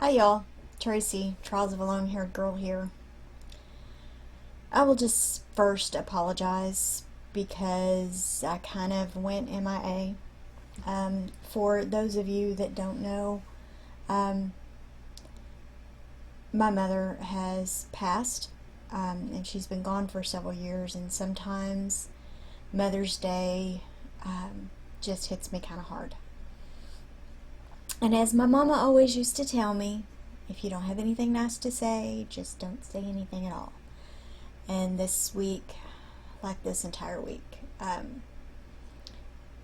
Hi y'all, Tracey, Trials of a Long-Haired Girl here. I will just first apologize because I kind of went MIA. For those of you that don't know, um, my mother has passed, and she's been gone for several years, and sometimes Mother's Day just hits me kind of hard. And as my mama always used to tell me, if you don't have anything nice to say, just don't say anything at all. And this week, like this entire week,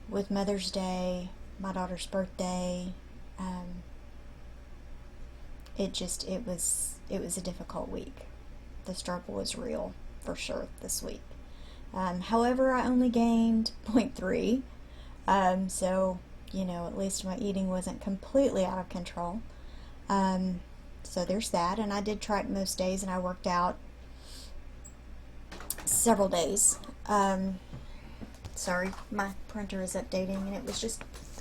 with Mother's Day, my daughter's birthday, it was a difficult week. The struggle was real for sure this week. However, I only gained 0.3, so at least my eating wasn't completely out of control. So there's that, and I did track most days, and I worked out several days. Sorry, my printer is updating, and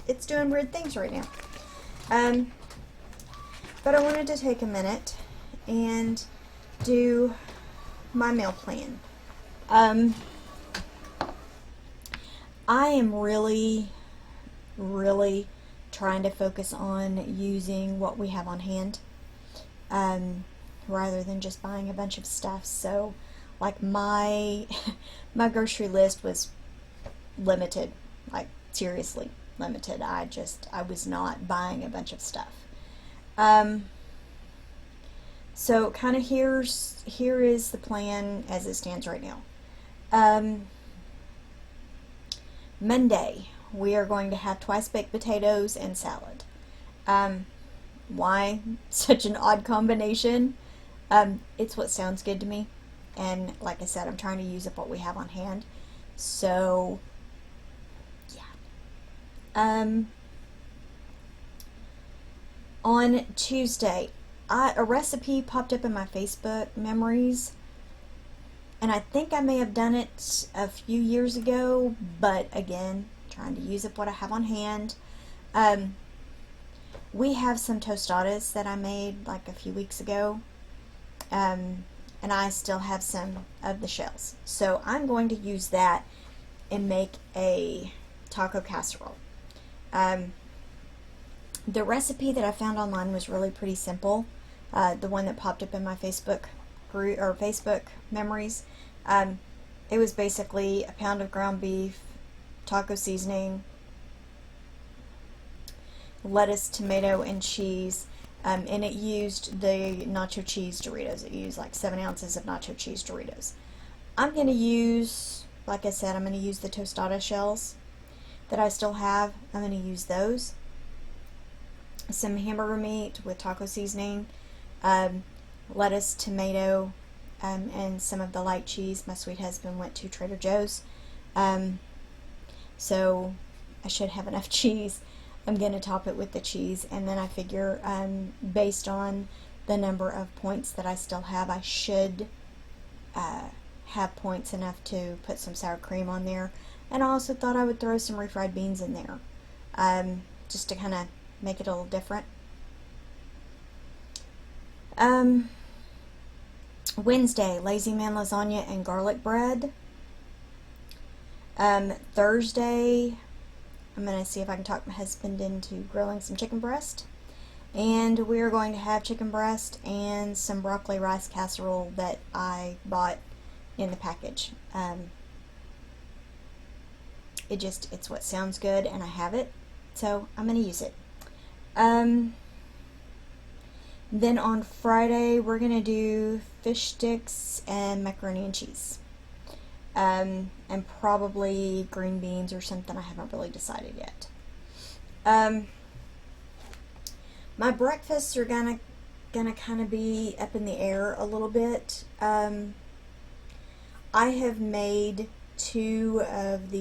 it's doing weird things right now. But I wanted to take a minute and do my meal plan. I am really trying to focus on using what we have on hand, rather than just buying a bunch of stuff. So like my my grocery list was limited, like seriously limited. I was not buying a bunch of stuff. So kind of here is the plan as it stands right now. Monday, we are going to have twice baked potatoes and salad. Why such an odd combination? It's what sounds good to me, and like I said, I'm trying to use up what we have on hand. So yeah. On Tuesday, a recipe popped up in my Facebook memories, and I think I may have done it a few years ago, but again, trying to use up what I have on hand. We have some tostadas that I made like a few weeks ago, and I still have some of the shells. So I'm going to use that and make a taco casserole. The recipe that I found online was really pretty simple. The one that popped up in my Facebook group or Facebook memories. It was basically a pound of ground beef, taco seasoning, lettuce, tomato, and cheese. And it used the nacho cheese Doritos. It used like 7 ounces of nacho cheese Doritos. I'm going to use, like I said, I'm going to use the tostada shells that I still have. I'm going to use those. Some hamburger meat with taco seasoning, lettuce, tomato, and some of the light cheese. My sweet husband went to Trader Joe's, so I should have enough cheese. I'm going to top it with the cheese, and then I figure, based on the number of points that I still have, I should have points enough to put some sour cream on there. And I also thought I would throw some refried beans in there, just to kind of make it a little different. Wednesday, Lazy Man lasagna and garlic bread. Thursday, I'm going to see if I can talk my husband into grilling some chicken breast. And we're going to have chicken breast and some broccoli rice casserole that I bought in the package. It's what sounds good, and I have it, so I'm going to use it. Then on Friday, we're going to do fish sticks and macaroni and cheese. And probably green beans or something. I haven't really decided yet. My breakfasts are gonna kind of be up in the air a little bit. I have made two of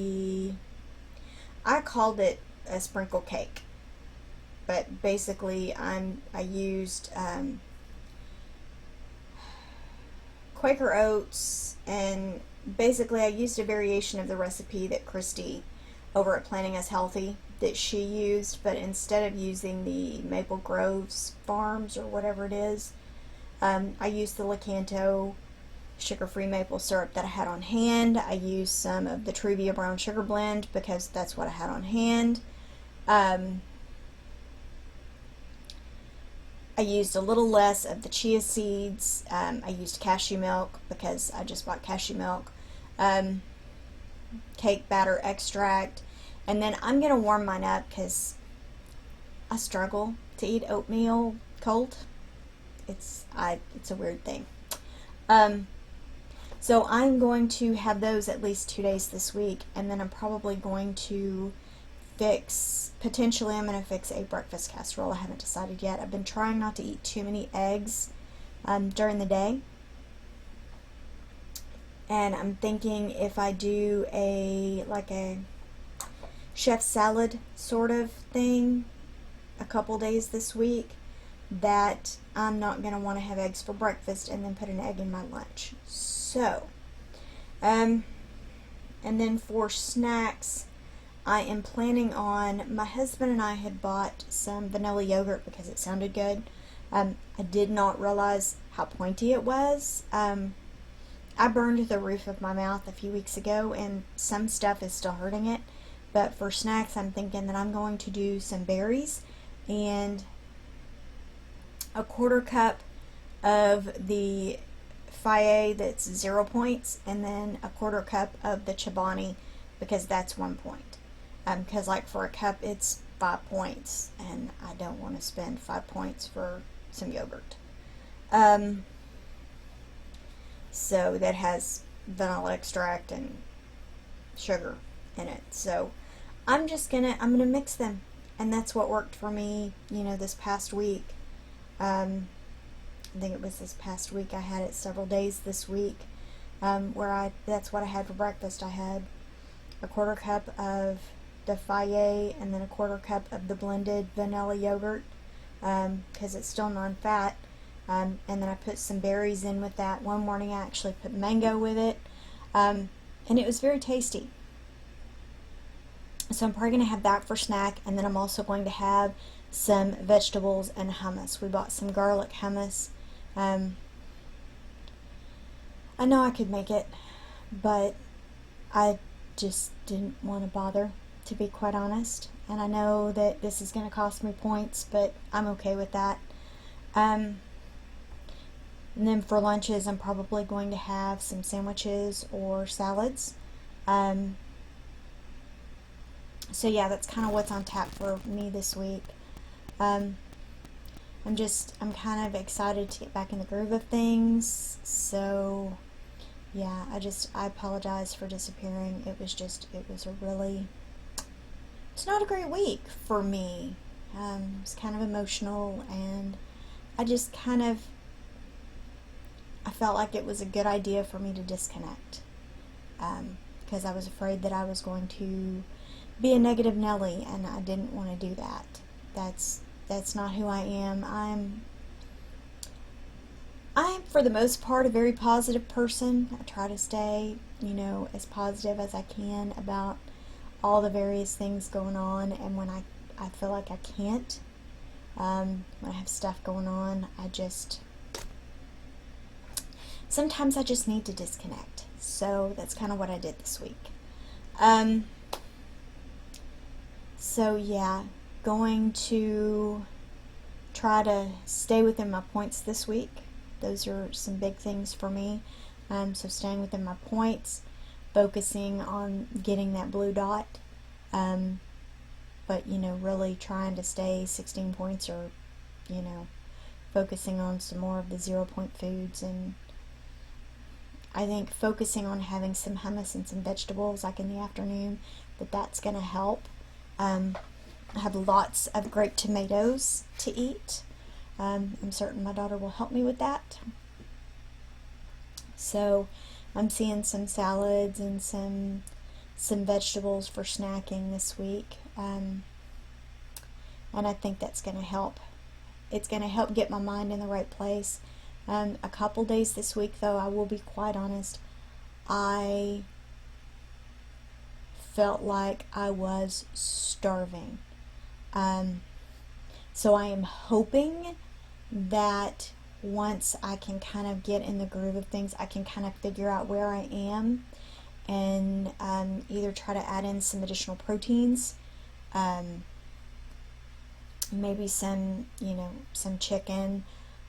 I called it a sprinkle cake, but basically I used Quaker oats, and basically I used a variation of the recipe that Christy over at Planning Us Healthy that she used, but instead of using the Maple Groves Farms or whatever it is, I used the Lakanto sugar-free maple syrup that I had on hand. I used some of the Truvia brown sugar blend because that's what I had on hand. I used a little less of the chia seeds. I used cashew milk because I just bought cashew milk. Cake batter extract. And then I'm going to warm mine up because I struggle to eat oatmeal cold. It's a weird thing. So I'm going to have those at least 2 days this week, and then I'm probably going to potentially I'm going to fix a breakfast casserole. I haven't decided yet. I've been trying not to eat too many eggs during the day. And I'm thinking if I do like a chef salad sort of thing a couple days this week, that I'm not going to want to have eggs for breakfast and then put an egg in my lunch. So, and then for snacks, I am planning on, my husband and I had bought some vanilla yogurt because it sounded good. I did not realize how pointy it was. I burned the roof of my mouth a few weeks ago, and some stuff is still hurting it. But for snacks, I'm thinking that I'm going to do some berries and a 1/4 cup of the Faye that's 0 points, and then a 1/4 cup of the Chobani because that's 1 point. Because like for a cup it's 5 points, and I don't want to spend 5 points for some yogurt. So that has vanilla extract and sugar in it. So I'm gonna mix them, and that's what worked for me, this past week. I think it was this past week. I had it several days this week, that's what I had for breakfast. I had a 1/4 cup of the Faye and then a 1/4 cup of the blended vanilla yogurt, because it's still non-fat. And then I put some berries in with that. One morning I actually put mango with it, and it was very tasty. So I'm probably going to have that for snack, and then I'm also going to have some vegetables and hummus. We bought some garlic hummus. I know I could make it, but I just didn't want to bother, to be quite honest. And I know that this is going to cost me points, but I'm okay with that. And then for lunches, I'm probably going to have some sandwiches or salads. So yeah, that's kind of what's on tap for me this week. I'm kind of excited to get back in the groove of things. So yeah, I apologize for disappearing. It's not a great week for me. It's kind of emotional, and I felt like it was a good idea for me to disconnect, because I was afraid that I was going to be a negative Nelly, and I didn't want to do that. That's not who I am. I'm for the most part a very positive person. I try to stay, as positive as I can about all the various things going on, and when I feel like I can't, when I have stuff going on, sometimes I just need to disconnect. So that's kind of what I did this week. So yeah, going to try to stay within my points this week. Those are some big things for me. So staying within my points, focusing on getting that blue dot, but really trying to stay 16 points, or focusing on some more of the 0 point foods. And I think focusing on having some hummus and some vegetables like in the afternoon, that's going to help. I have lots of grape tomatoes to eat. I'm certain my daughter will help me with that. So I'm seeing some salads and some vegetables for snacking this week. And I think that's going to help. It's going to help get my mind in the right place. A couple days this week, though, I will be quite honest, I felt like I was starving. So I am hoping that once I can kind of get in the groove of things, I can kind of figure out where I am and either try to add in some additional proteins, maybe some, some chicken,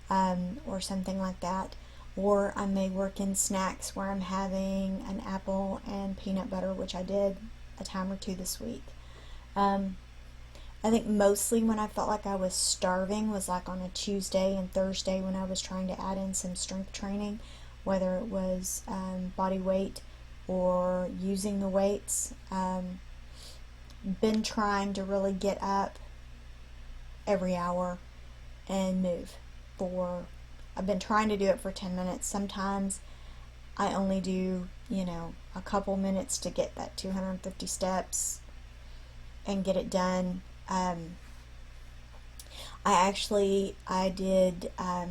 or something like that. Or I may work in snacks where I'm having an apple and peanut butter, which I did a time or two this week. I think mostly when I felt like I was starving was like on a Tuesday and Thursday when I was trying to add in some strength training, whether it was body weight or using the weights. Been trying to really get up every hour and move I've been trying to do it for 10 minutes. Sometimes I only do, a couple minutes to get that 250 steps and get it done. I did a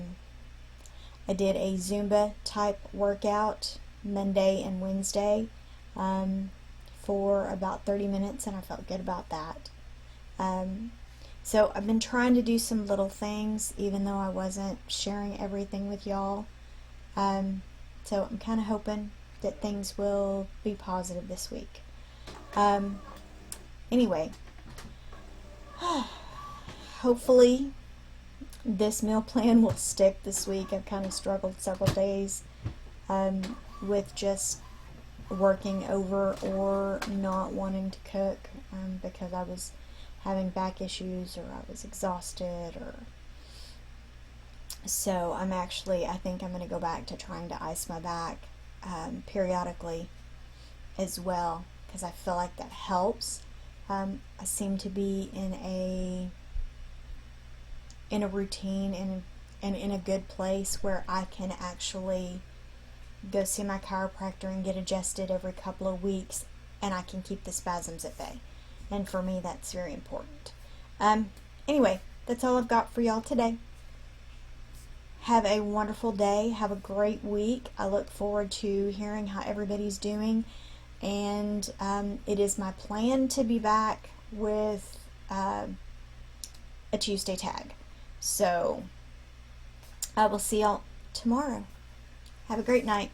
Zumba type workout Monday and Wednesday for about 30 minutes, and I felt good about that. So I've been trying to do some little things, even though I wasn't sharing everything with y'all. So I'm kind of hoping that things will be positive this week. Anyway, hopefully this meal plan will stick this week. I've kind of struggled several days with just working over or not wanting to cook because I was having back issues or I was exhausted, or so I think I'm going to go back to trying to ice my back periodically as well, because I feel like that helps. I seem to be in a routine and in a good place where I can actually go see my chiropractor and get adjusted every couple of weeks, and I can keep the spasms at bay. And for me, that's very important. Anyway, that's all I've got for y'all today. Have a wonderful day. Have a great week. I look forward to hearing how everybody's doing. And it is my plan to be back with a Tuesday tag. So I will see y'all tomorrow. Have a great night.